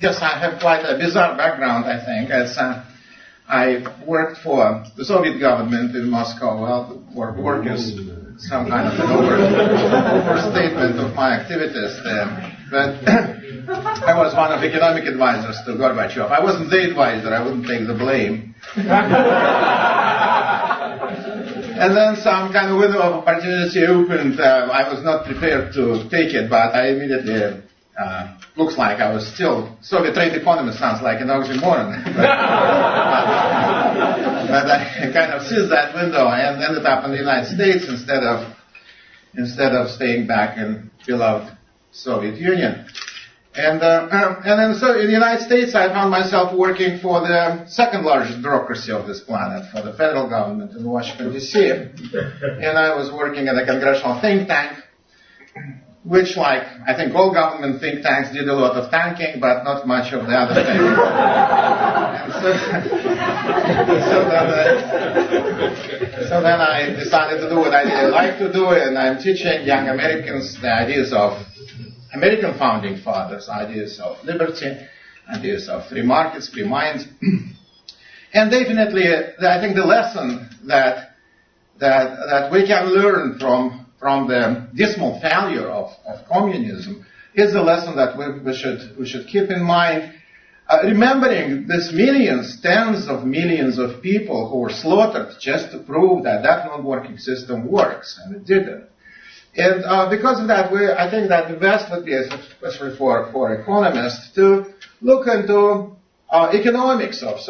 Yes, I have quite a bizarre background, I think, as I worked for the Soviet government in Moscow. Well, work is some kind of an overstatement of my activities there. But I was one of economic advisors to Gorbachev. I wasn't the advisor, I wouldn't take the blame. And then some kind of window of opportunity opened. I was not prepared to take it, but I immediately, looks like I was still, Soviet trade economy sounds like an oxymoron. But I kind of seized that window and ended up in the United States instead of staying back in beloved Soviet Union. And then so in the United States, I found myself working for the second largest bureaucracy of this planet, for the federal government in Washington, D.C. And I was working at a congressional think tank, which, like, I think all government think tanks did a lot of tanking, but not much of the other things. So then I decided to do what I really like to do, and I'm teaching young Americans the ideas of American founding fathers, ideas of liberty, ideas of free markets, free minds. And definitely, I think the lesson that we can learn from the dismal failure of communism is the lesson that we should keep in mind, remembering these millions, tens of millions of people who were slaughtered just to prove that non-working system works, and it didn't. And because of that, I think that the best would be, especially for economists, to look into economics of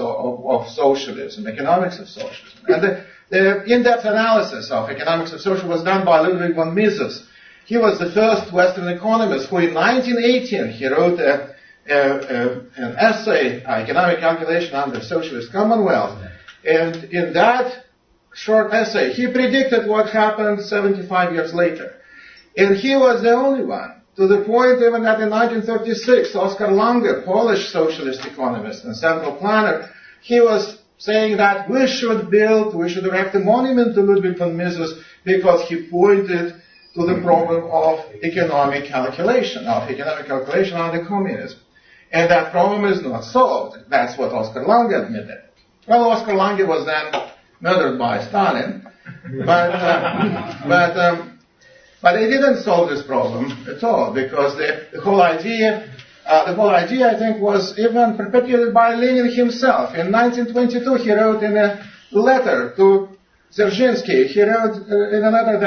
socialism, economics of socialism. And the in-depth analysis of economics of socialism was done by Ludwig von Mises. He was the first Western economist who in 1918, he wrote an essay, Economic Calculation under Socialist Commonwealth. And in that short essay, he predicted what happened 75 years later. And he was the only one, to the point even that in 1936, Oskar Lange, Polish socialist economist and central planner, he was saying that we should erect a monument to Ludwig von Mises because he pointed to the problem of economic calculation under communism. And that problem is not solved. That's what Oskar Lange admitted. Well, Oskar Lange was then murdered by Stalin, but they didn't solve this problem at all, because the whole idea, I think, was even perpetuated by Lenin himself. In 1922, he wrote in a letter to Dzerzhinsky, he wrote in a letter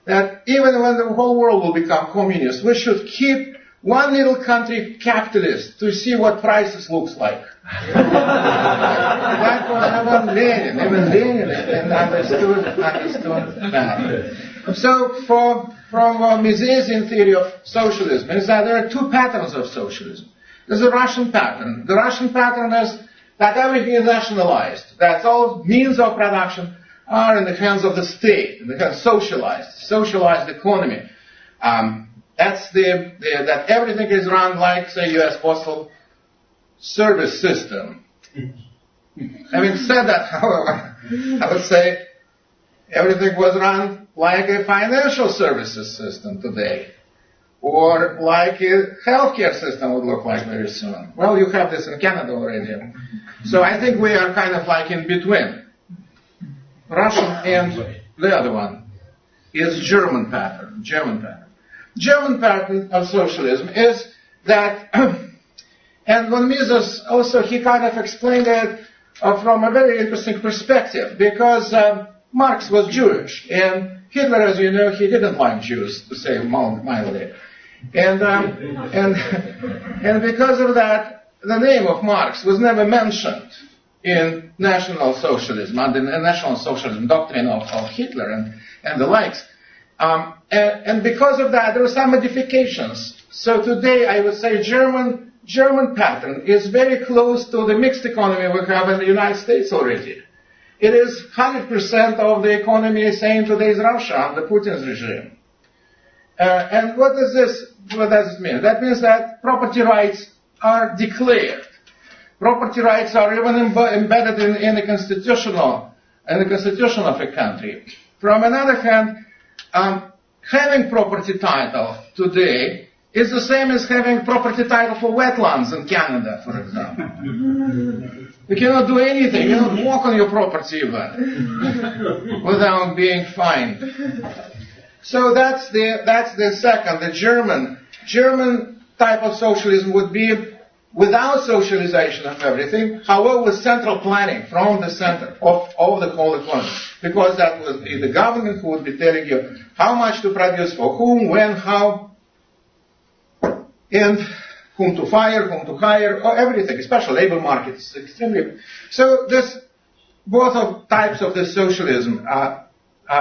that even when the whole world will become communist, we should keep one little country capitalist to see what prices looks like. That was even Lenin understood that. So from Misesian theory of socialism is that there are two patterns of socialism. There's a Russian pattern. The Russian pattern is that everything is nationalized, that all means of production are in the hands of the state, in the hands socialized economy. That's that everything is run like, say, U.S. Postal Service system. Having said that, however, I would say everything was run like a financial services system today, or like a healthcare system would look like very soon. Well, you have this in Canada already. So I think we are kind of like in between. Russian and the other one is German pattern. German pattern of socialism is that, and von Mises also, he kind of explained it from a very interesting perspective, because Marx was Jewish, and Hitler, as you know, he didn't like Jews, to say mildly. And because of that, the name of Marx was never mentioned in National Socialism, under the National Socialism doctrine of Hitler and the likes. And because of that, there were some modifications. So today, I would say German pattern is very close to the mixed economy we have in the United States already. It is 100% of the economy, say, in today's Russia under Putin's regime. And what does it mean? That means that property rights are declared. Property rights are even embedded in the constitution of a country. From another hand, having property title today It's the same as having property title for wetlands in Canada, for example. You cannot do anything. You cannot walk on your property even without being fined. So that's the second. The German type of socialism would be without socialization of everything, however, with central planning from the center of the whole economy. Because that would be the government who would be telling you how much to produce, for whom, when, how, and whom to fire, whom to hire, or everything, especially labor markets, extremely. So both of types of this socialism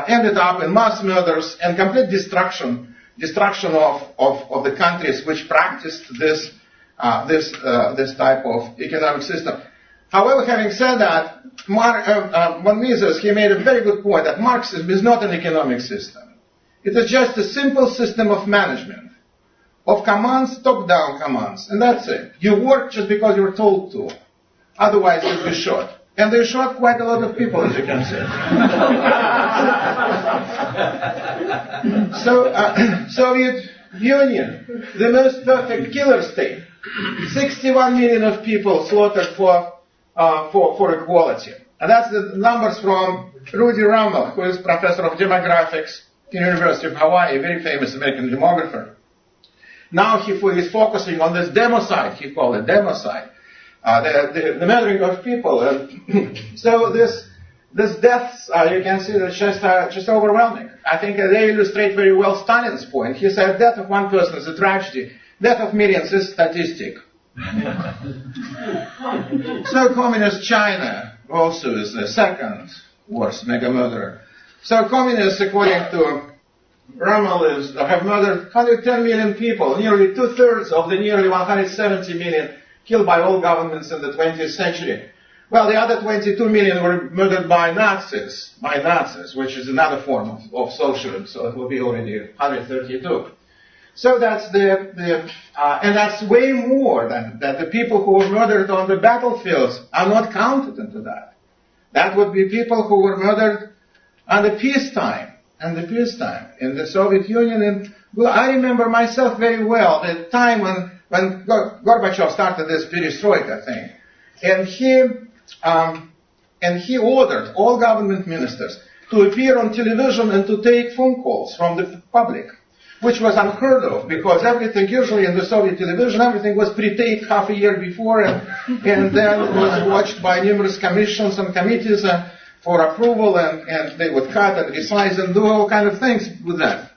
ended up in mass murders and complete destruction of the countries which practiced this type of economic system. However, having said that, von Mises, he made a very good point that Marxism is not an economic system. It is just a simple system of management, of commands, top-down commands, and that's it. You work just because you're told to. Otherwise, you'll be shot. And they shot quite a lot of people, as you can see. So, Soviet Union, the most perfect killer state. 61 million of people slaughtered for equality. And that's the numbers from Rudy Rummel, who is professor of demographics at the University of Hawaii, a very famous American demographer. Now he is focusing on this democide, he called it democide, the murdering of people. And so this deaths, you can see, that's just overwhelming. I think they illustrate very well Stalin's point. He said death of one person is a tragedy, death of millions is statistic. So communist China also is the second worst mega murderer. So communists, according to Rummel, have murdered 110 million people, nearly 2/3 of the nearly 170 million killed by all governments in the 20th century. Well, the other 22 million were murdered by Nazis, which is another form of socialism, so it will be already 132. So that's and that's way more than that. The people who were murdered on the battlefields are not counted into that. That would be people who were murdered on the peacetime, in the Soviet Union. And well, I remember myself very well the time when Gorbachev started this perestroika thing, and he ordered all government ministers to appear on television and to take phone calls from the public, which was unheard of, because everything, usually in the Soviet television, everything was pre-taped half a year before, and then was watched by numerous commissions and committees for approval, and they would cut and resize and do all kind of things with that.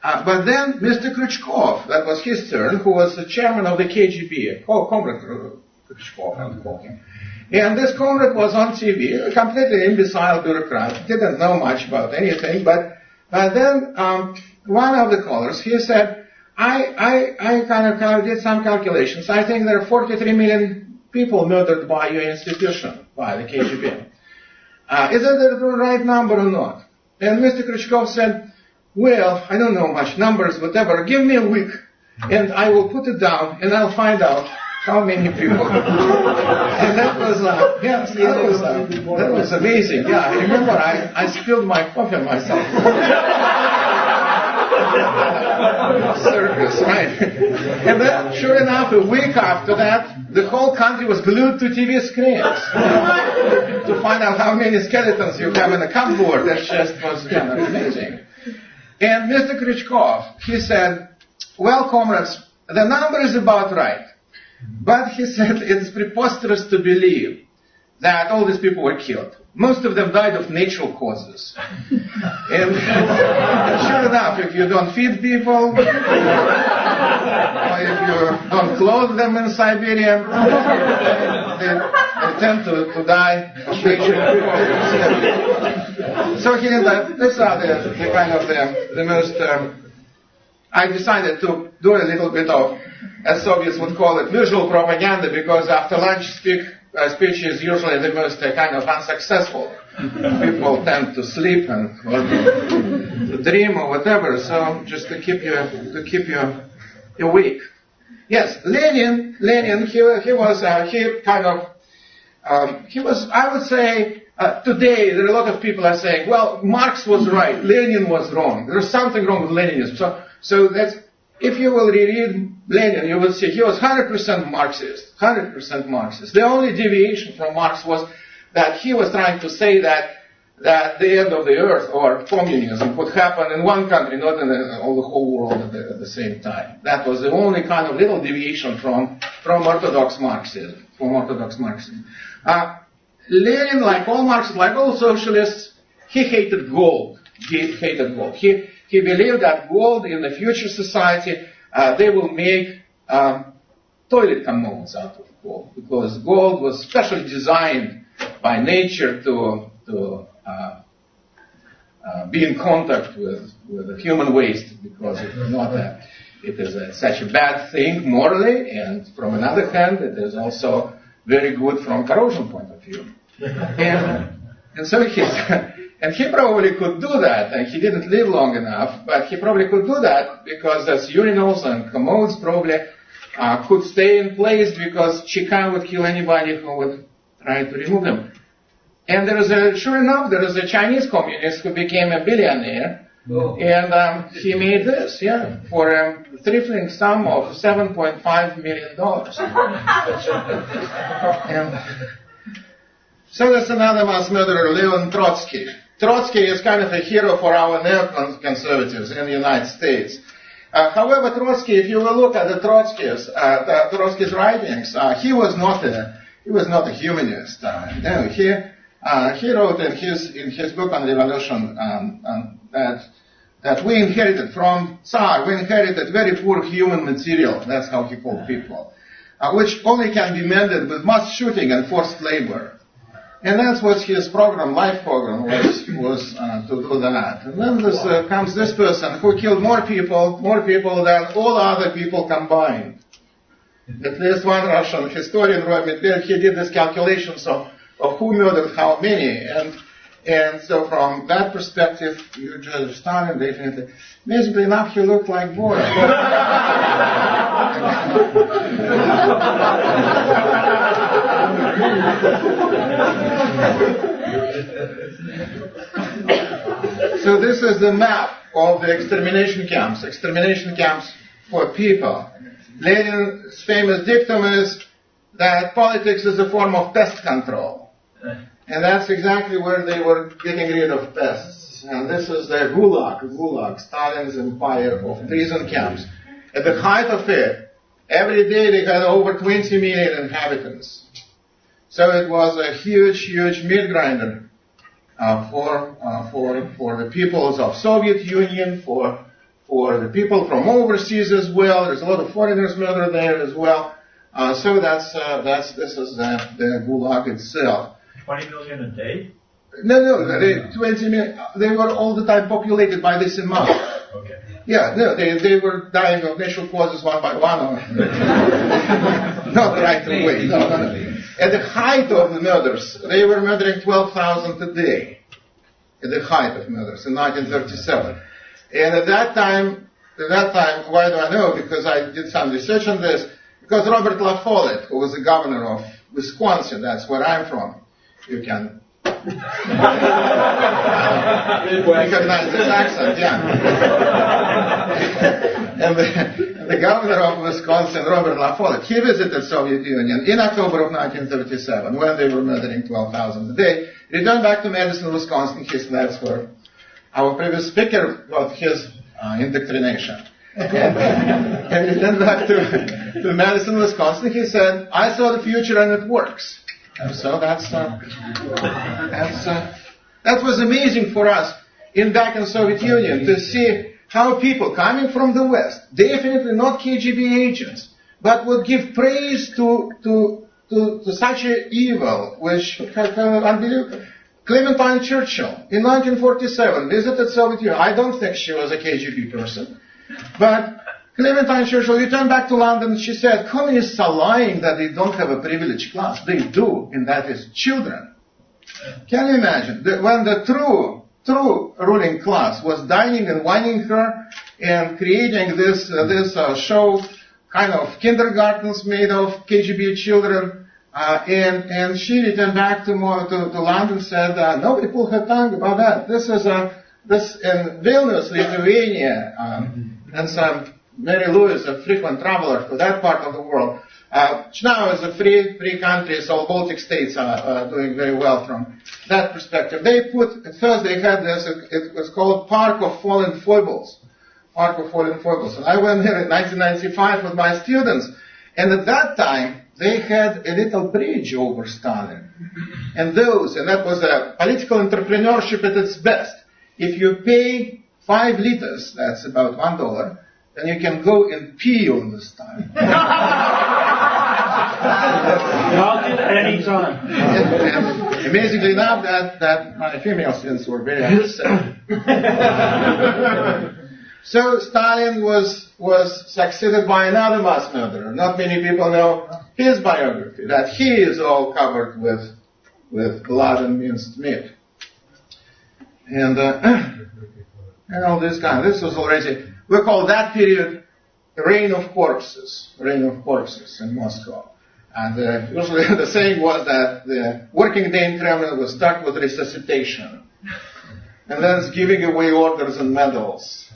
But then Mr. Khrushchev, that was his turn, who was the chairman of the KGB, Comrade Khrushchev, I'm calling. And this comrade was on TV, a completely imbecile bureaucrat, didn't know much about anything, but then one of the callers, he said, I kind of did some calculations. I think there are 43 million people murdered by your institution, by the KGB. Is that the right number or not? And Mr. Khrushchev said, well, I don't know much numbers, whatever. Give me a week, and I will put it down, and I'll find out how many people. And that was, that was amazing. Yeah, I remember I spilled my coffee on myself. Circus, right? And then, sure enough, a week after that, the whole country was glued to TV screens to find out how many skeletons you have in a cupboard. That just was kind of amazing. And Mr. Khrushchev, he said, well, comrades, the number is about right. But he said it's preposterous to believe that all these people were killed. Most of them died of natural causes. And sure enough, if you don't feed people, or if you don't clothe them in Siberia, they tend to die of natural causes. So these are the kind of the most... I decided to do a little bit of, as Soviets would call it, visual propaganda, because after lunch speech is usually the most kind of unsuccessful. People tend to sleep and to dream or whatever, so just to keep you awake. Yes, Lenin, he was, I would say, today there are a lot of people are saying, well, Marx was right, Lenin was wrong. There's something wrong with Leninism. So if you will reread Lenin, you will see he was 100% Marxist, 100% Marxist. The only deviation from Marx was that he was trying to say that the end of the earth or communism could happen in one country, not in the whole world at the same time. That was the only kind of little deviation from orthodox Marxism. Lenin, like all Marxists, like all socialists, he hated gold. He believed that gold in the future society, they will make toilet commodes out of gold, because gold was specially designed by nature to be in contact with the human waste, because it is such a bad thing morally, and from another hand, it is also very good from corrosion point of view. And so he probably could do that, and he didn't live long enough, but he probably could do that because as urinals and commodes probably could stay in place because Chikan would kill anybody who would try to remove them. And sure enough, there is a Chinese communist who became a billionaire, and he made this, for a trifling sum of $7.5 million. And so there's another mass murderer, Leon Trotsky. Trotsky is kind of a hero for our neoconservatives in the United States. However, Trotsky, if you will look at Trotsky's writings, he was not a humanist. No, he wrote in his book on revolution that we inherited from Tsar, we inherited very poor human material. That's how he called people, which only can be mended with mass shooting and forced labor. And that's what his program, life program, was to do that. And then comes this person who killed more people than all other people combined. At least one Russian historian, Roy Medvedev, he did these calculations of who murdered how many. And so from that perspective, you judge Stalin definitely. Amazingly enough, he looked like Boris. So this is the map of the extermination camps for people. Lenin's famous dictum is that politics is a form of pest control. And that's exactly where they were getting rid of pests. And this is the Gulag, Stalin's empire of prison camps. At the height of it, every day they had over 20 million inhabitants. So it was a huge meat grinder for the peoples of Soviet Union, for the people from overseas as well. There's a lot of foreigners murdered there as well. So this is the Gulag itself. 20 million a day? No, 20 million. They were all the time populated by this amount. Okay. Yeah, no, they were dying of natural causes one by one. Not right away. No. At the height of the murders, they were murdering 12,000 a day. At the height of murders in 1937. And at that time, why do I know? Because I did some research on this. Because Robert La Follette, who was the governor of Wisconsin, that's where I'm from. You can recognize this accent, And the governor of Wisconsin, Robert La Follette, he visited Soviet Union in October of 1937 when they were murdering 12,000 a day. Returned back to Madison, Wisconsin. That's where our previous speaker got his indoctrination. And returned back to Madison, Wisconsin. He said, "I saw the future and it works." And so that was amazing for us back in Soviet Union to see how people coming from the West, definitely not KGB agents, but would give praise to such an evil, which unbelievable. Clementine Churchill in 1947 visited Soviet Union. I don't think she was a KGB person, but Clementine Churchill returned back to London. She said, communists are lying that they don't have a privileged class. They do, and that is children. Can you imagine? When the true ruling class was dining and wining her and creating this show, kind of kindergartens made of KGB children, and she returned back to London and said, nobody pulled her tongue about that. This in Vilnius, Lithuania, and some Mary Louise, a frequent traveler to that part of the world, which now is a free country, so Baltic states are doing very well from that perspective. They put, at first they had this, it was called Park of Fallen Foibles. Park of Fallen Foibles. And I went there in 1995 with my students, and at that time, they had a little bridge over Stalin. And that was a political entrepreneurship at its best. If you pay 5 liters, that's about $1, then you can go and pee on the Stalin. I'll do that any time. And amazingly enough, that my female students were very upset. So Stalin was succeeded by another mass murderer. Not many people know his biography, that he is all covered with blood and minced meat. And all this was already, we call that period the reign of corpses in Moscow. And usually the saying was that the working day in Kremlin would start with resuscitation, and then it's giving away orders and medals,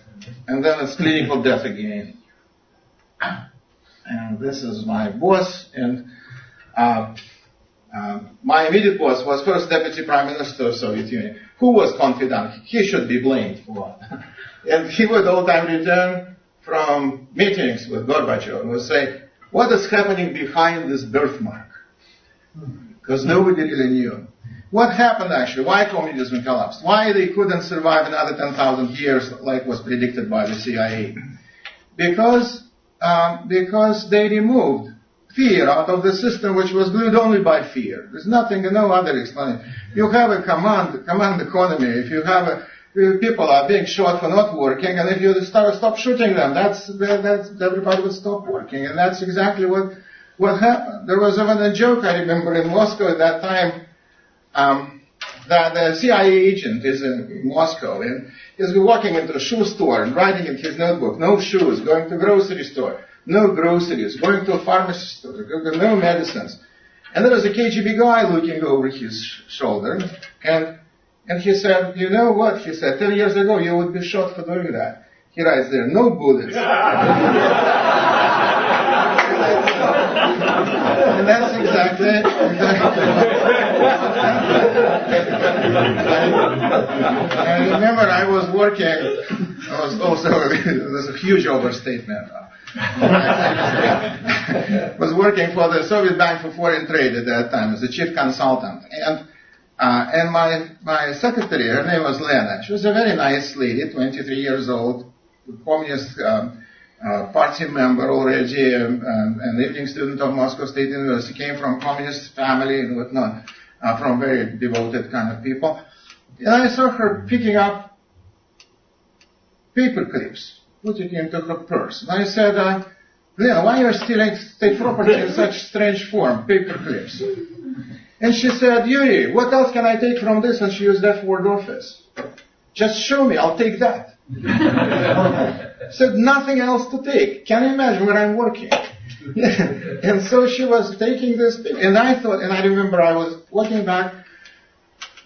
and then it's clinical death again. And this is my boss, and my immediate boss was first deputy prime minister of Soviet Union, who was confident he should be blamed for. And he would all the time return from meetings with Gorbachev and would say, what is happening behind this birthmark? Because nobody really knew. What happened actually? Why communism collapsed? Why they couldn't survive another 10,000 years like was predicted by the CIA? Because they removed fear out of the system, which was glued only by fear. There's nothing, no other explanation. You have a command economy. If you have people are being shot for not working, and if you stop shooting them, that's everybody would stop working, and that's exactly what happened. There was even a joke I remember in Moscow at that time, that a CIA agent is in Moscow, and he's walking into a shoe store and writing in his notebook, no shoes, going to grocery store, no groceries, going to a pharmacy store, no medicines. And there was a KGB guy looking over his shoulder, and he said, you know what? He said, 10 years ago you would be shot for doing that. He writes there, no bullets. And that's exactly. I remember I was a huge overstatement. Was working for the Soviet Bank for Foreign Trade at that time as a chief consultant. And my secretary, her name was Lena. She was a very nice lady, 23 years old, Communist Party member already, an evening student of Moscow State University, came from communist family and whatnot, from very devoted kind of people. And I saw her picking up paper clips, putting it into her purse. And I said, Lena, why are you stealing state property in such strange form, paper clips? And she said, Yuri, what else can I take from this? And she used that word office. Just show me, I'll take that. Said nothing else to take. Can you imagine where I'm working? And so she was taking this thing. And I thought, and I remember I was walking back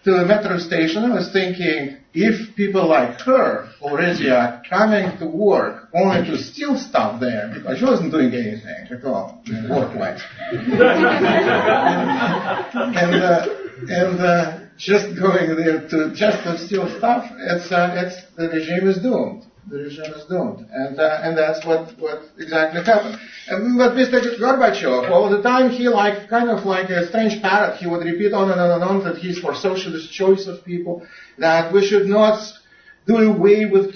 to the metro station. I was thinking, if people like her already are coming to work only to steal stuff there, because she wasn't doing anything at all, work-wise. and just going there to steal stuff, the regime is doomed. The regime is doomed, and that's what exactly happened. But Mr. Gorbachev, all the time he kind of like a strange parrot, he would repeat on and on and on that he's for socialist choice of people, that we should not do away with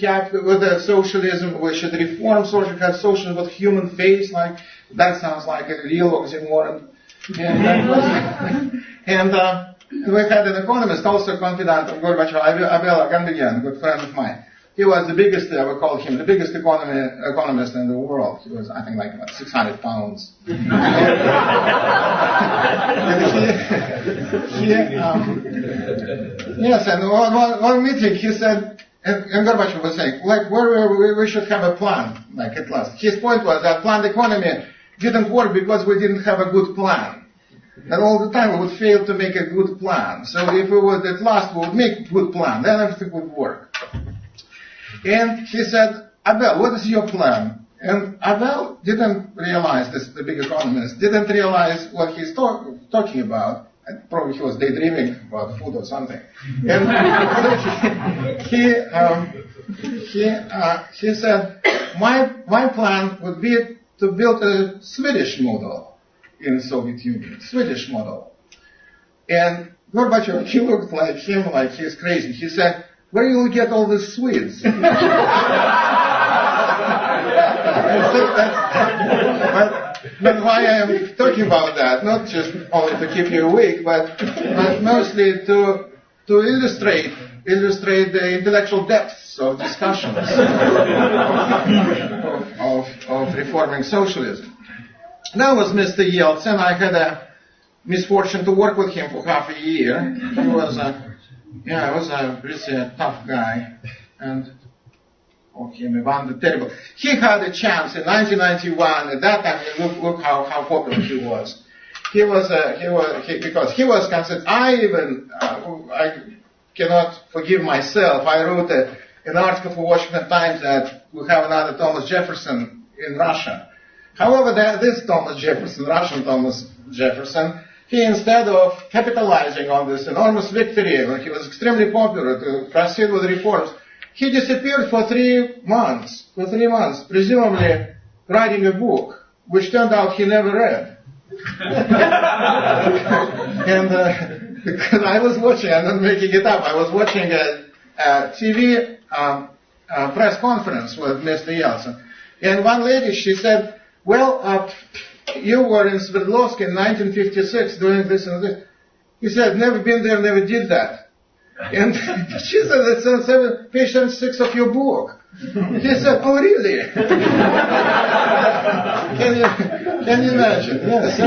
socialism, we should reform socialism, have socialism with human face, like that sounds like a real oxymoron. And we had an economist, also confidant of Gorbachev, Abel Aganbegyan, a good friend of mine. He was the biggest, I would call him, the biggest economist in the world. He was, I think, like about 600 pounds. Yes, and one meeting he said, and Gorbachev was saying, like, we should have a plan, like at last. His point was that planned economy didn't work because we didn't have a good plan. And all the time we would fail to make a good plan. So if we would, at last, we would make a good plan, then everything would work. And he said, Abel, what is your plan? And Abel didn't realize, the big economist, didn't realize what he's talking about. And probably he was daydreaming about food or something. And he said, my plan would be to build a Swedish model in the Soviet Union, Swedish model. And Gorbachev, he looked like him, like he's crazy. He said, where will you get all the Swedes? But why I'm talking about that, not just only to keep you awake, but mostly to illustrate the intellectual depths of discussions of reforming socialism. That was Mr. Yeltsin. I had a misfortune to work with him for half a year. He was a really tough guy, and Ivan the Terrible. He had a chance in 1991. At that time, look how popular he was. Because he was considered. I cannot forgive myself. I wrote an article for Washington Times that we have another Thomas Jefferson in Russia. However, this Thomas Jefferson, Russian Thomas Jefferson, he, instead of capitalizing on this enormous victory, when he was extremely popular to proceed with reforms, he disappeared for 3 months. Presumably writing a book, which turned out he never read. And because I was watching, I'm not making it up, I was watching a TV press conference with Mr. Yeltsin. And one lady, she said, well, you were in Sverdlovsk in 1956 doing this and this. He said, never been there, never did that. And she said, it's on page 76 of your book. He said, oh, really? Can you imagine? Yes, so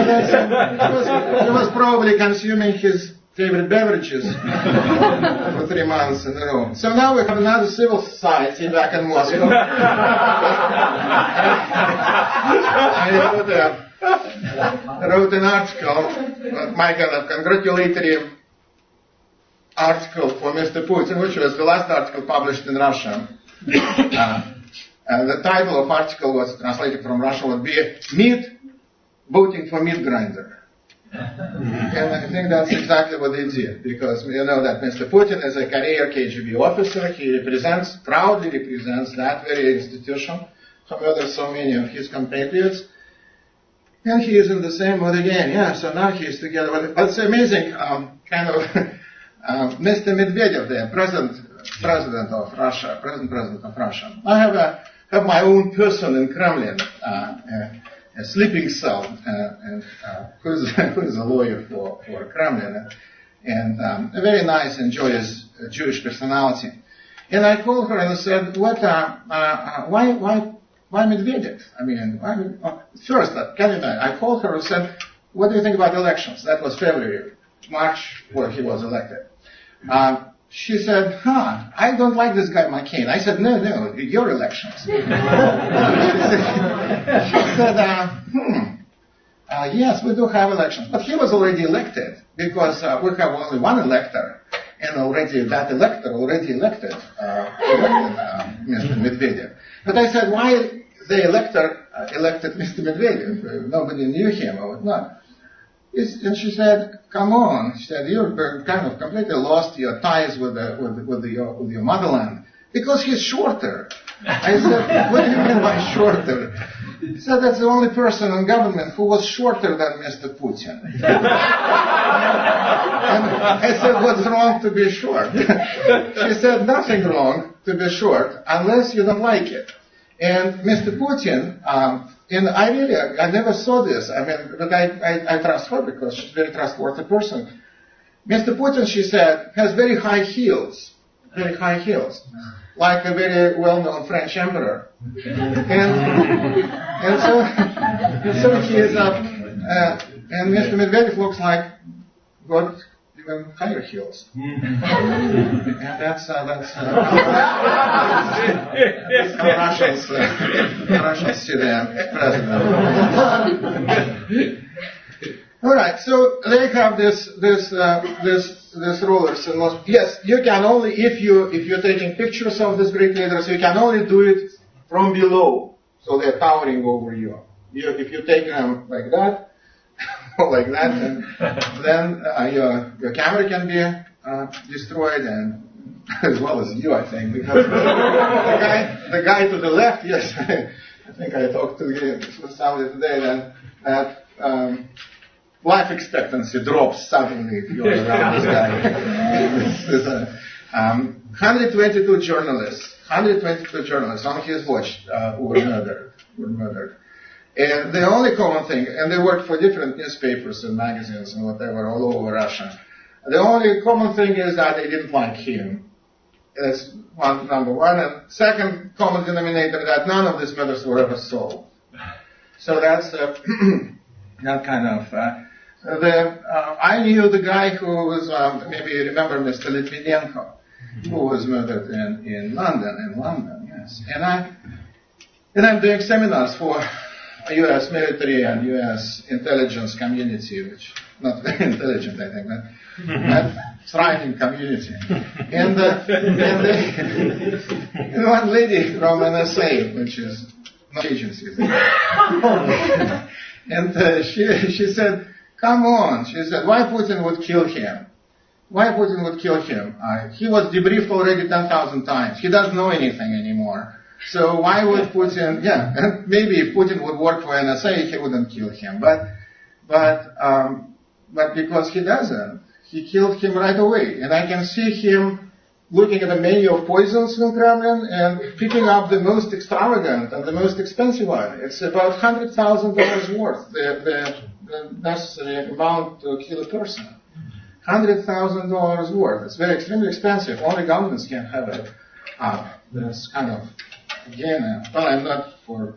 he was probably consuming his favorite beverages for 3 months in a row. So now we have another civil society back in Moscow. I wrote an article, my kind of congratulatory article for Mr. Putin, which was the last article published in Russia. The title of article was translated from Russian would be voting for meat grinder. And I think that's exactly what they did, because you know that Mr. Putin is a career KGB officer. He proudly represents that very institution, who murdered so many of his compatriots. And he is in the same mood again. Yeah, so now he is together with it. But it's amazing, Mr. Medvedev, the present president of Russia. I have my own person in Kremlin, a sleeping cell, who is a lawyer for Kremlin, and a very nice and joyous Jewish personality. And I called her and I said, why Medvedev? I mean, first, I called her and said, what do you think about elections? That was February, March, where he was elected. She said, I don't like this guy McCain. I said, no, your elections. She said, yes, we do have elections. But he was already elected, because we have only one elector, and already that elector elected Mr. Medvedev. But I said, why the elector elected Mr. Medvedev? Nobody knew him or not. And she said, come on. She said, you've kind of completely lost your ties with your motherland, because he's shorter. I said, what do you mean by shorter? He said, that's the only person in government who was shorter than Mr. Putin. And I said, what's wrong to be short? She said, nothing wrong to be short, unless you don't like it. And Mr. Putin, and I never saw this. I mean, but I trust her because she's a very trustworthy person. Mr. Putin, she said, has very high heels, like a very well-known French emperor. And so he is up, and Mr. Medvedev looks like got even higher heels. And that's how Russians see their president. All right, so they have this rulers. Yes, you can only, if you're taking pictures of these great leaders, you can only do it from below. So they're towering over you. If you take them like that, or like that, then your camera can be destroyed, and as well as you, I think, because the guy to the left, yes, I think I talked to somebody today that life expectancy drops suddenly if you're around this guy. 122 journalists on his watch were murdered. And the only common thing, and they worked for different newspapers and magazines and whatever all over Russia, the only common thing is that they didn't like him. That's number one. And second common denominator, that none of these matters were ever solved. So that's that kind of... I knew the guy who was, maybe you remember Mr. Litvinenko, who was murdered in London, yes. And I'm doing seminars for U.S. military and U.S. intelligence community, which not very intelligent, I think, but thriving community. And one lady from NSA, which is not agency, and she said, "Come on," she said, "why Putin would kill him? Why Putin would kill him? He was debriefed already 10,000 times. He doesn't know anything anymore. So why would Putin, and maybe if Putin would work for NSA, he wouldn't kill him. But because he doesn't, he killed him right away. And I can see him looking at the menu of poisons in Kremlin and picking up the most extravagant and the most expensive one. It's about $100,000 worth, the necessary amount to kill a person. $100,000 worth. It's very extremely expensive. Only governments can have it. That's kind of, again, well, I'm not for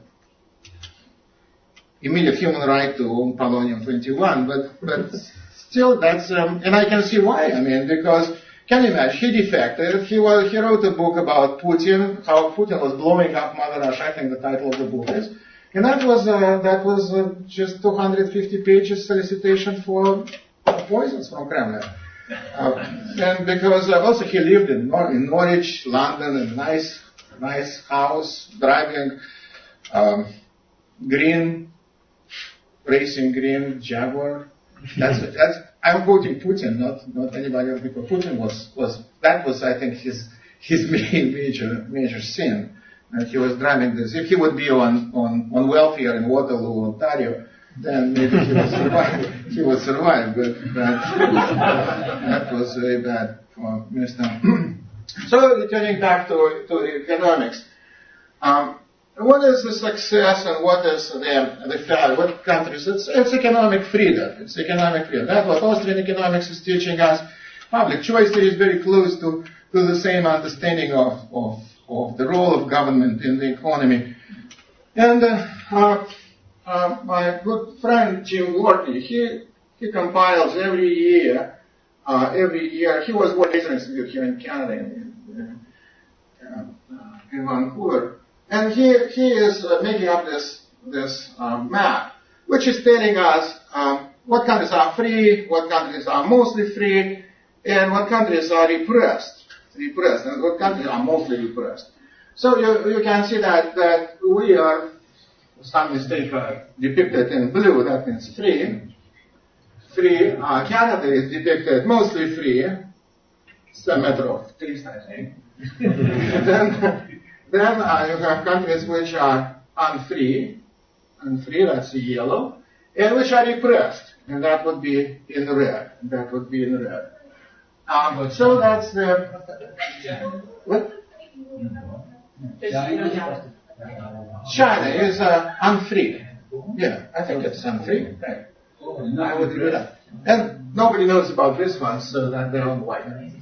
immediate human right to own polonium-21, but still that's, and I can see why. I mean, because, can you imagine, he defected, he wrote a book about Putin, how Putin was blowing up Mother Russia, I think the title of the book is, and that was just 250 pages solicitation for poisons from Kremlin. And because also he lived in Norwich, London, in a nice house, driving racing green Jaguar. I'm quoting Putin, not anybody else, because Putin was I think his main major sin. And he was driving this. If he would be on welfare in Waterloo, Ontario, then maybe he would survive. But that was very bad for Mr. So returning back to economics, what is the success and what is the failure? What countries? It's economic freedom. It's economic freedom. That's what Austrian economics is teaching us. Public choice is very close to the same understanding of the role of government in the economy. And my good friend Jim Wortley, he compiles every year. He was working at Institute here in Canada, in Vancouver, and he is making up this map, which is telling us what countries are free, what countries are mostly free, and what countries are repressed, and what countries are mostly repressed. So you can see that we are, some mistake depicted in blue, that means free. Canada is depicted mostly free. It's a matter of taste, I think. then you have countries which are unfree, that's yellow, and which are repressed, and that would be in red. So that's the... What? China is unfree. Yeah, I think it's unfree. Right. I would agree with that. And nobody knows about this one, so that they don't like it.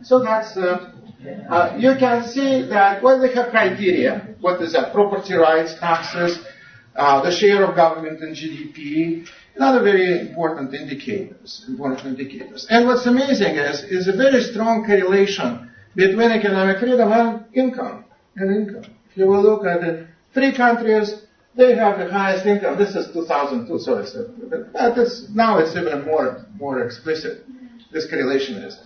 So that's, you can see that, well, they have criteria. What is that? Property rights, taxes, the share of government in GDP, and other very important indicators. And what's amazing is a very strong correlation between economic freedom and income. If you will look at the three countries, they have the highest income. This is 2002, so now it's even more explicit. This correlation is.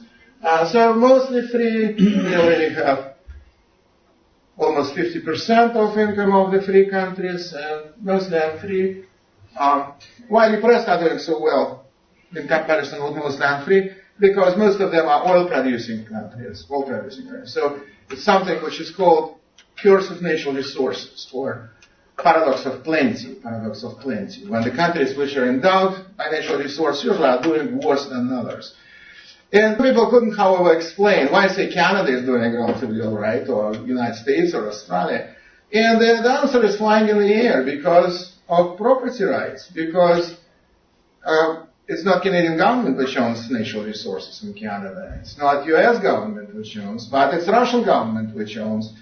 So mostly free, we already have almost 50% of income of the free countries, mostly unfree, while the rest are doing so well in comparison with mostly unfree, because most of them are oil-producing countries, So it's something which is called curse of natural resources, or paradox of plenty, when the countries which are endowed by natural resources usually are doing worse than others. And people couldn't, however, explain why, say, Canada is doing relatively all right, or United States, or Australia. And the answer is flying in the air because of property rights, because it's not Canadian government which owns natural resources in Canada. It's not U.S. government which owns, but it's Russian government which owns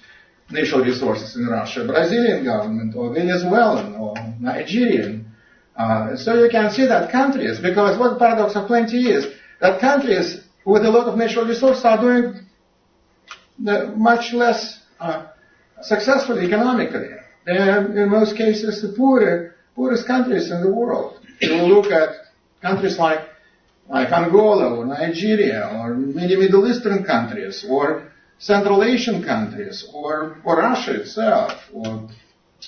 natural resources in Russia, Brazilian government, or Venezuelan, or Nigerian. So you can see that countries, because what the paradox of plenty is, that countries with a lot of natural resources are doing much less successfully economically. And in most cases, the poorest countries in the world. If you look at countries like Angola, or Nigeria, or many Middle Eastern countries, or Central Asian countries, or Russia itself, or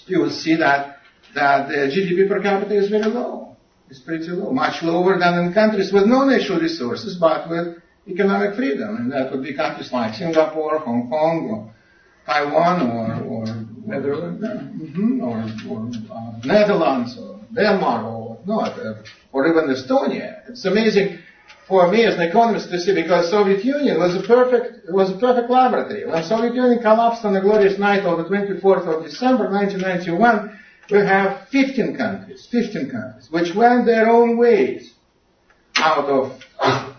you will see that the GDP per capita is very low. It's pretty low, much lower than in countries with no natural resources, but with economic freedom. And that would be countries like Singapore, Hong Kong, or Taiwan, or Netherlands, or Netherlands, or Denmark, or not, or even Estonia. It's amazing for me as an economist to see, because Soviet Union was a perfect laboratory. When Soviet Union collapsed on the glorious night of the 24th of December 1991, we have 15 countries, which went their own ways out of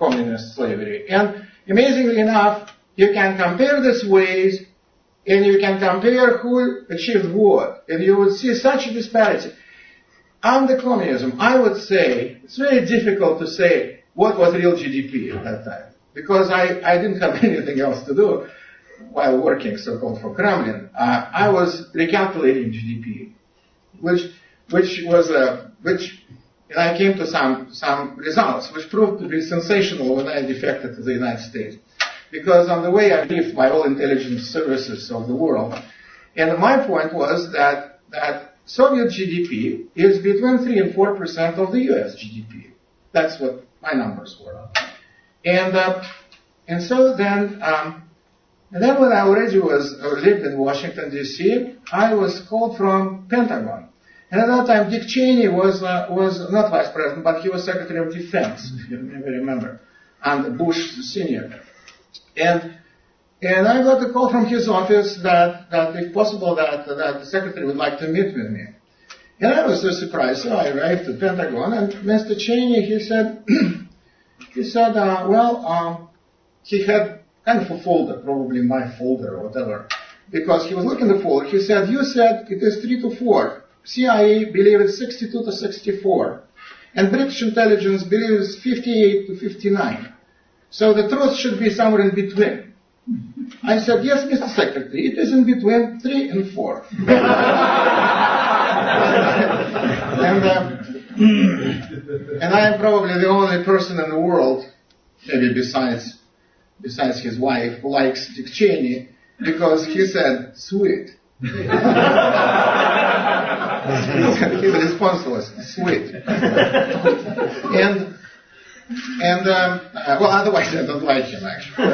communist slavery. And amazingly enough, you can compare these ways, and you can compare who achieved what, and you would see such a disparity. Under communism, I would say, it's very difficult to say what was real GDP at that time, because I didn't have anything else to do while working, so-called, for Kremlin. I was recalculating GDP, and I came to some results which proved to be sensational when I defected to the United States. Because on the way I briefed by all intelligence services of the world, and my point was that Soviet GDP is between 3 and 4% of the US GDP. That's what my numbers were. And so then when I already lived in Washington, D.C., I was called from Pentagon. And at that time, Dick Cheney was not vice president, but he was Secretary of Defense, if you maybe remember, under Bush Sr. And I got a call from his office that if possible, that the secretary would like to meet with me. And I was so surprised. So I arrived at the Pentagon, and Mr. Cheney, he said, he had kind of a folder, probably my folder or whatever, because he was looking at the folder. He said, you said it is 3 to 4. CIA believes it's 62 to 64. And British intelligence believes 58 to 59. So the truth should be somewhere in between. I said, yes, Mr. Secretary, it is in between 3 and 4. And I am probably the only person in the world, maybe besides his wife, who likes Dick Cheney, because he said, sweet. His response was, sweet. Well, otherwise I don't like him, actually.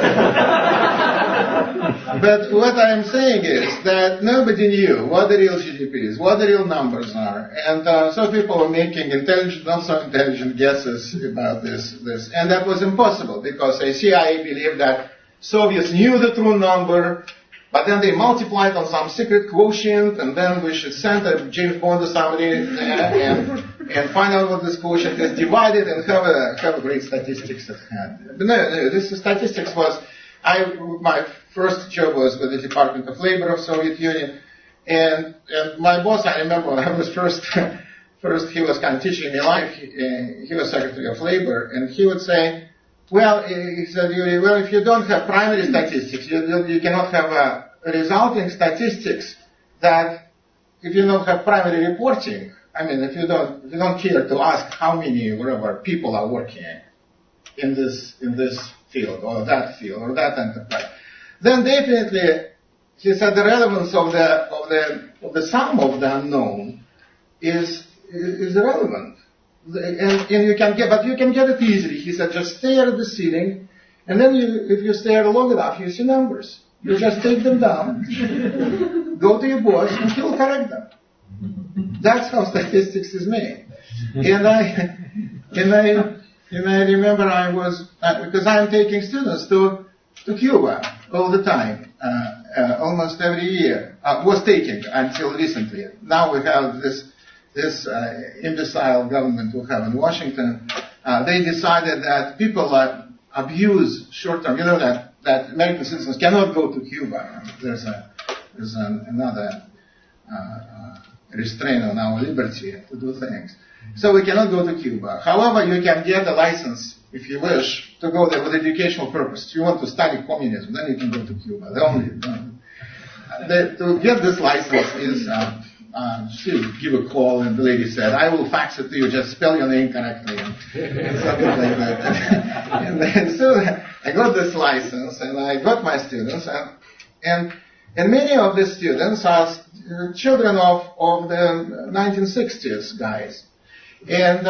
But what I'm saying is that nobody knew what the real GDP is, what the real numbers are. And so people were making intelligent, not so intelligent guesses about this. And that was impossible, because the CIA believed that Soviets knew the true number, but then they multiplied on some secret quotient, and then we should send a James Bond to somebody and find out what this quotient is, divide it, and have a great statistics at hand. But no, this statistics was, my first job was with the Department of Labor of Soviet Union, and my boss, I remember when I was first he was kind of teaching me life, he was Secretary of Labor, and he would say, well, he said, Yuri, well, if you don't have primary statistics, you cannot have resulting statistics that, if you don't have primary reporting, I mean, if you don't care to ask how many, whatever, people are working in this field, or that enterprise, then definitely he said the relevance of the sum of the unknown is irrelevant. And you can get, but you can get it easily. He said, just stare at the ceiling, and then if you stare long enough, you see numbers. You just take them down, go to your boss, and he will correct them. That's how statistics is made. And I remember I was, because I'm taking students to Cuba all the time, almost every year. Was taking until recently. Now we have this imbecile government we have in Washington. They decided that people abuse short-term. You know that American citizens cannot go to Cuba. There's another restraint on our liberty to do things. So we cannot go to Cuba. However, you can get a license, if you wish, to go there with educational purpose. If you want to study communism, then you can go to Cuba. To get this license is, she give a call, and the lady said, I will fax it to you, just spell your name correctly, and something like that. And then, so I got this license, and I got my students, and many of the students are children of the 1960s guys. And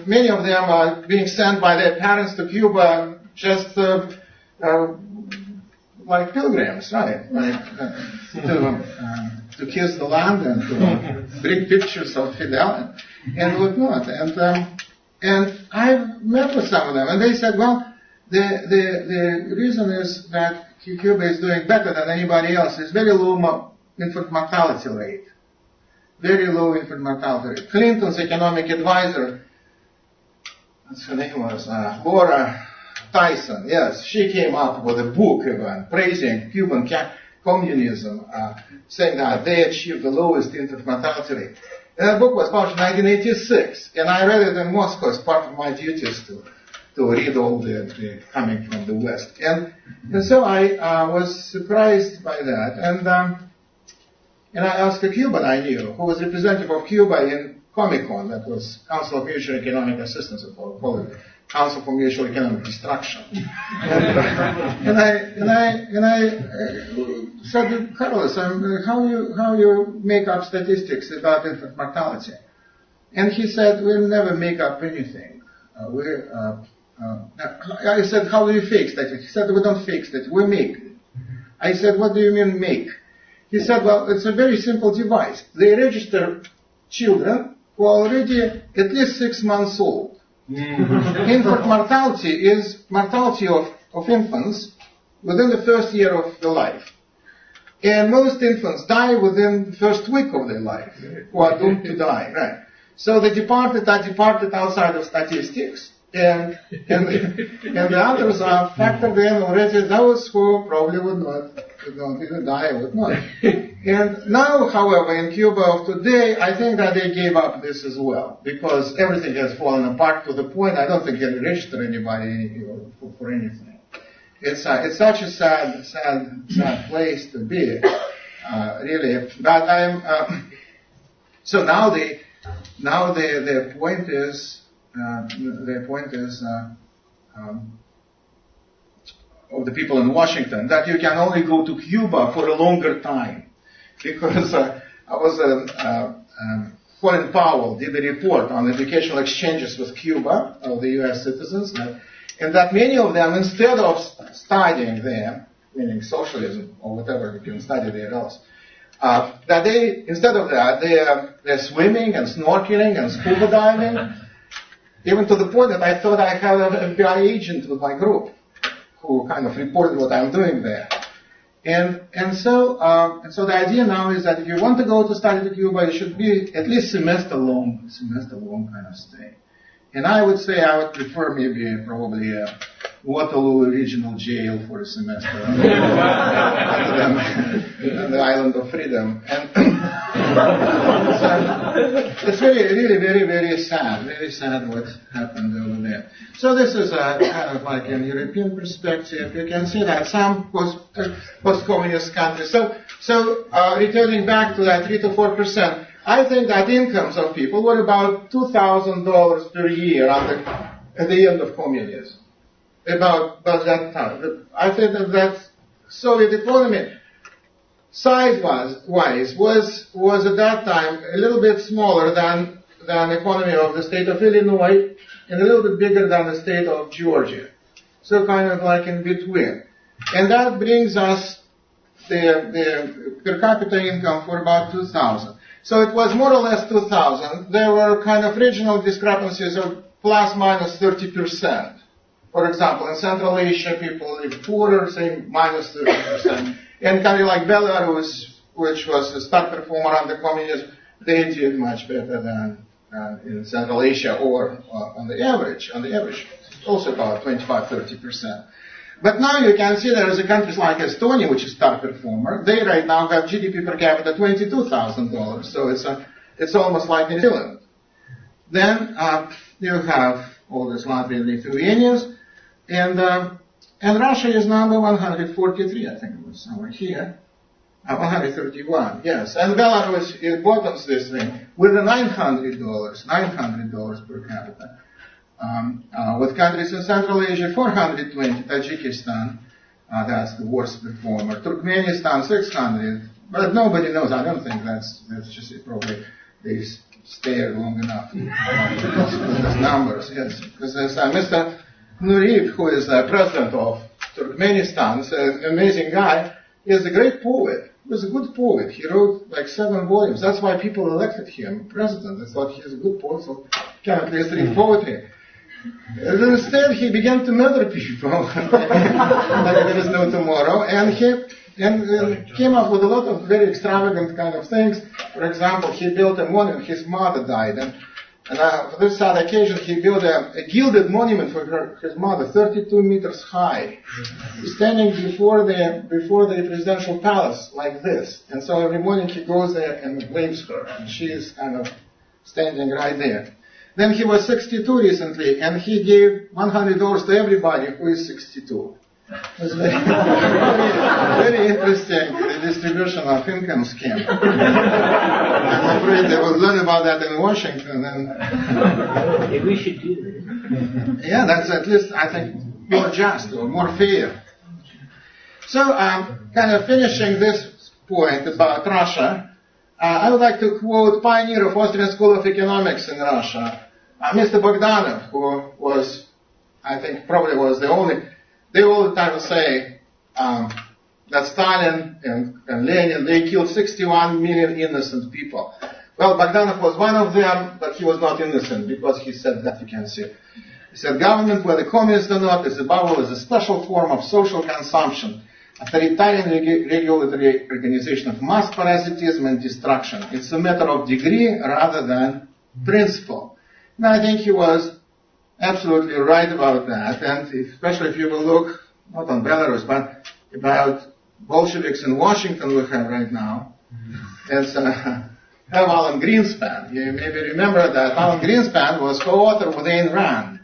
many of them are being sent by their parents to Cuba just like pilgrims, right? Like, to kiss the land and to bring pictures of Fidel and whatnot. And I've met with some of them, and they said, well, the reason is that Cuba is doing better than anybody else. It's very low infant mortality rate. Very low infant mortality rate. Clinton's economic advisor, what's her name was, Laura Tyson, yes, she came up with a book even praising Cuban communism, saying that they achieved the lowest infant mortality rate. And the book was published in 1986, and I read it in Moscow as part of my duties to read all the coming from the West. And so I was surprised by that. And I asked a Cuban I knew, who was representative of Cuba in Comic-Con, that was Council of Mutual Economic Assistance, or call it Council for Mutual Economic Instruction. and I said, Carlos, how you make up statistics about infant mortality? And he said, we'll never make up anything. I said, how do you fake statistics? He said, we don't fake statistics, we make. I said, what do you mean make? He said, well, it's a very simple device. They register children who are already at least 6 months old. Infant mortality is mortality of infants within the first year of their life. And most infants die within the first week of their life, who are doomed to die, right? So the departed are departed outside of statistics, and the others are factored in already, those who probably would not either die or would not. And now, however, in Cuba of today, I think that they gave up this as well, because everything has fallen apart to the point I don't think they register anybody for anything. It's such a sad place to be, really. But so now the point is of the people in Washington, that you can only go to Cuba for a longer time. Because Colin Powell did a report on educational exchanges with Cuba, of the U.S. citizens, and that many of them, instead of studying there, meaning socialism or whatever you can study there else, that they, instead of that, they're swimming and snorkeling and scuba diving, even to the point that I thought I had an FBI agent with my group who kind of reported what I'm doing there. And so the idea now is that if you want to go to study to Cuba, it should be at least semester long kind of stay. And I would say I would prefer probably a Waterloo Regional Jail for a semester on the island of freedom. And it's really very sad what happened over there. So this is a kind of like an European perspective. You can see that some post-communist countries. So returning back to that 3 to 4%, I think that incomes of people were about $2,000 per year at the end of communism. About that time. I think that Soviet economy size-wise was at that time a little bit smaller than the economy of the state of Illinois and a little bit bigger than the state of Georgia. So kind of like in between. And that brings us the per capita income for about 2,000. So it was more or less 2,000. There were kind of regional discrepancies of plus minus 30%. For example, in Central Asia, people live poorer, say minus 30%. And kind of like Belarus, which was a star performer under communism, they did much better than in Central Asia or on the average, also about 25-30%. But now you can see there is a countries like Estonia, which is star performer. They right now have GDP per capita $22,000, so it's almost like New Zealand. Then you have all the Latvian and Lithuanians, and Russia is number 143, I think it was somewhere here. 131, yes. And Belarus bottoms this thing with the $900 per capita. With countries in Central Asia, 420, Tajikistan, that's the worst performer. Turkmenistan, 600, but nobody knows. I don't think that's just it. Probably they stayed long enough. Those numbers, yes. Because there's Mr. Nuriyev, who is the president of Turkmenistan, is an amazing guy. He is a great poet. He was a good poet. He wrote like 7 volumes. That's why people elected him president. They thought he was a good poet, so he can at least read poetry. And instead, he began to murder people like there is no tomorrow, and he came up with a lot of very extravagant kind of things. For example, he built a monument. His mother died, and for this sad occasion, he built a gilded monument for his mother, 32 meters high, standing before the presidential palace like this. And so every morning he goes there and waves her, and she is kind of standing right there. Then he was 62 recently, and he gave $100 to everybody who is 62. It was very, very interesting, the distribution of income scheme. I'm afraid they will learn about that in Washington. Maybe we should do that. Yeah, that's at least, I think, more just or more fair. So, kind of finishing this point about Russia, I would like to quote pioneer of Austrian School of Economics in Russia, Mr. Bogdanov, who was, I think, probably was the only. They all the time say that Stalin and Lenin, they killed 61 million innocent people. Well, Bogdanov was one of them, but he was not innocent because he said that, you can see. He said, government, whether communist or not, is above all is a special form of social consumption, authoritarian regulatory organization of mass parasitism and destruction. It's a matter of degree rather than principle. And I think he was absolutely right about that, and especially if you will look, not on Belarus, but about Bolsheviks in Washington we have right now. It's have Alan Greenspan. You maybe remember that Alan Greenspan was co-author with Ayn Rand.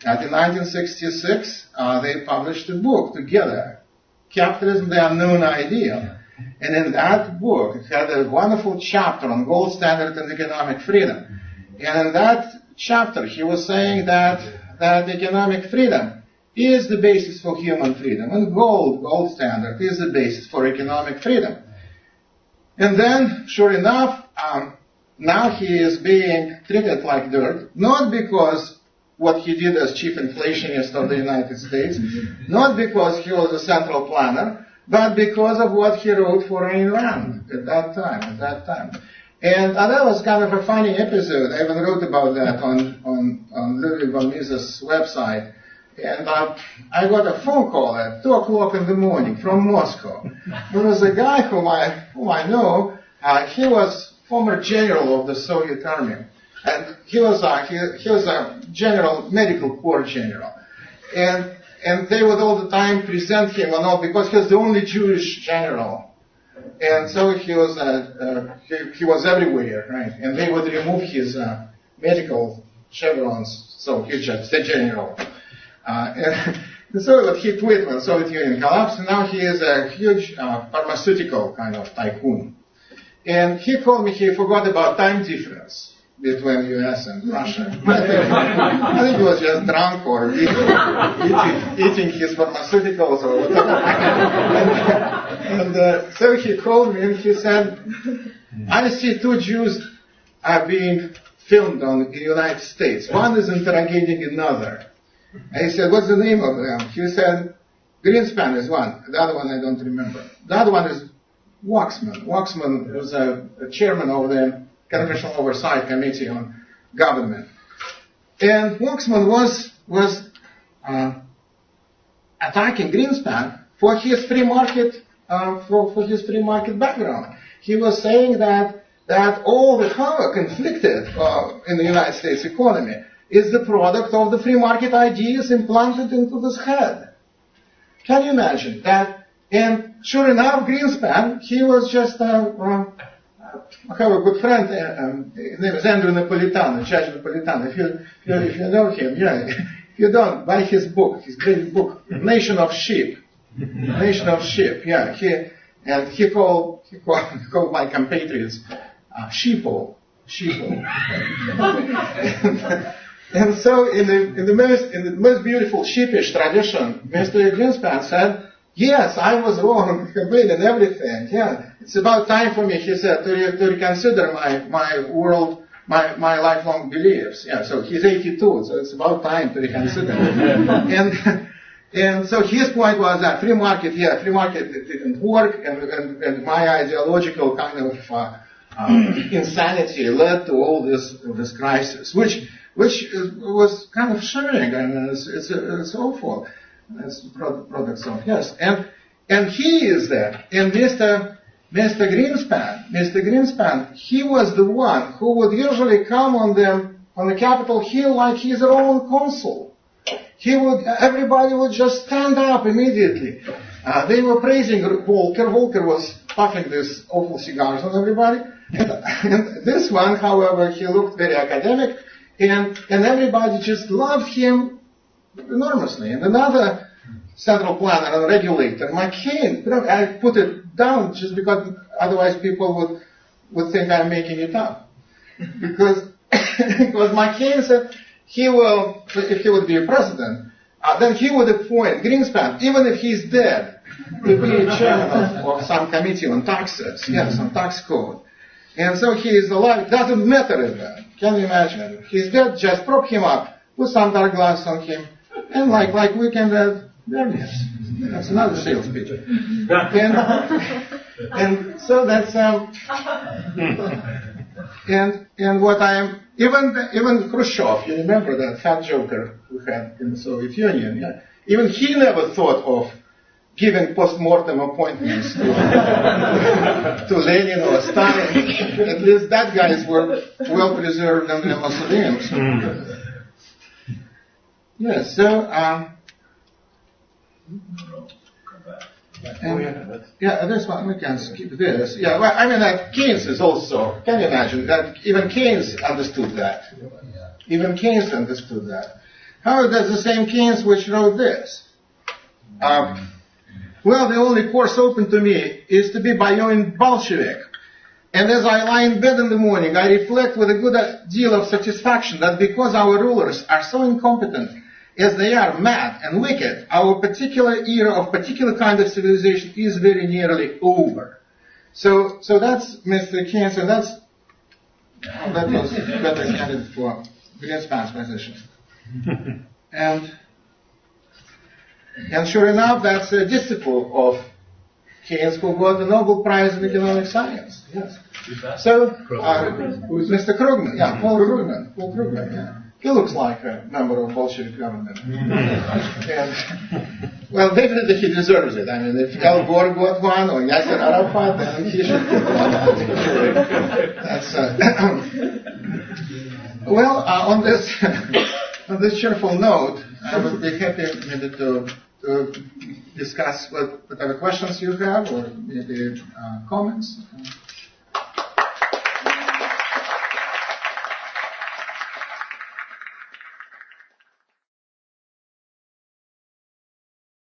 And in 1966, they published a book together, Capitalism, the Unknown Ideal. And in that book, it had a wonderful chapter on gold standard and economic freedom. And in that chapter, he was saying that economic freedom is the basis for human freedom, and gold standard is the basis for economic freedom. And then, sure enough, now he is being treated like dirt, not because what he did as chief inflationist of the United States, not because he was a central planner, but because of what he wrote for Ayn Rand at that time. And that was kind of a funny episode. I even wrote about that on Ludwig von Mises' website. And I got a phone call at 2 o'clock in the morning from Moscow. There was a guy whom I know. He was former general of the Soviet army, and he was a general, medical corps general. And they would all the time present him and all because he was the only Jewish general. And so he was everywhere, right? And they would remove his medical chevrons, so he's just the general. And so he quit when Soviet Union collapsed, and now he is a huge pharmaceutical kind of tycoon. And he told me he forgot about time difference between U.S. and Russia. I think he was just drunk or eating his pharmaceuticals or whatever. And so he called me and he said, I see 2 Jews are being filmed in the United States. One is interrogating another. And he said, what's the name of them? He said, Greenspan is one. The other one I don't remember. The other one is Waxman. Waxman was a chairman of the Congressional Oversight Committee on Government. And Waxman was attacking Greenspan for his free market for his free market background. He was saying that all the havoc inflicted in the United States economy is the product of the free market ideas implanted into this head. Can you imagine that? And sure enough, Greenspan, he was just I have a good friend. His name is Andrew Napolitano, Judge Napolitano. If you know him, yeah. If you don't, buy his book, his great book, Nation of Sheep. Nation of Sheep. Yeah. He called my compatriots sheeple. And so in the most beautiful sheepish tradition, Mr. Greenspan said, yes, I was wrong, complete in everything. Yeah, it's about time for me, he said, to reconsider my lifelong beliefs. Yeah, so he's 82, so it's about time to reconsider. And so his point was that free market didn't work, and my ideological kind of insanity led to all this crisis, which was kind of shocking, and it's awful. That's products of, yes. And he is there. And Mr. Greenspan, he was the one who would usually come on the Capitol Hill like he's their own consul. Everybody would just stand up immediately. They were praising Volcker. Volcker was puffing these awful cigars on everybody. And this one, however, he looked very academic, and everybody just loved him enormously. And another central planner and regulator, McCain, I put it down just because otherwise people would think I'm making it up. Because McCain said if he would be a president, then he would appoint Greenspan, even if he's dead, to be chairman of some committee on taxes, yes, on tax code. And so he is alive, doesn't matter even. Can you imagine? He's dead, just prop him up, put some dark glass on him, and like weekend at Bernie's. That's another sales pitch. And so that's and what I am even Khrushchev, you remember that fat joker we had in the Soviet Union, yeah? Even he never thought of giving post-mortem appointments to Lenin or Stalin. At least that guys were well preserved in the mausoleums. Yes, so yeah, this one we can skip this. Yeah, well, I mean that Keynes is also. Can you imagine that even Keynes understood that? Even Keynes understood that. However, that's the same Keynes which wrote this. Well, the only course open to me is to be Bayoin Bolshevik. And as I lie in bed in the morning, I reflect with a good deal of satisfaction that because our rulers are so incompetent, as they are mad and wicked, our particular era of particular kind of civilization is very nearly over. So that's Mr. Keynes, and that was better candidate for Greenspan's position. And sure enough, that's a disciple of Keynes who got the Nobel Prize in Economic Science. Yes. So, Mr. Krugman, yeah, Paul Krugman, yeah. He looks like a member of Bolshevik government. And, well, definitely he deserves it. I mean, if Al Gore got one or Yasser Arafat, then he should get one. That's, well, on this cheerful note, I would be happy maybe to discuss whatever questions you have or maybe comments.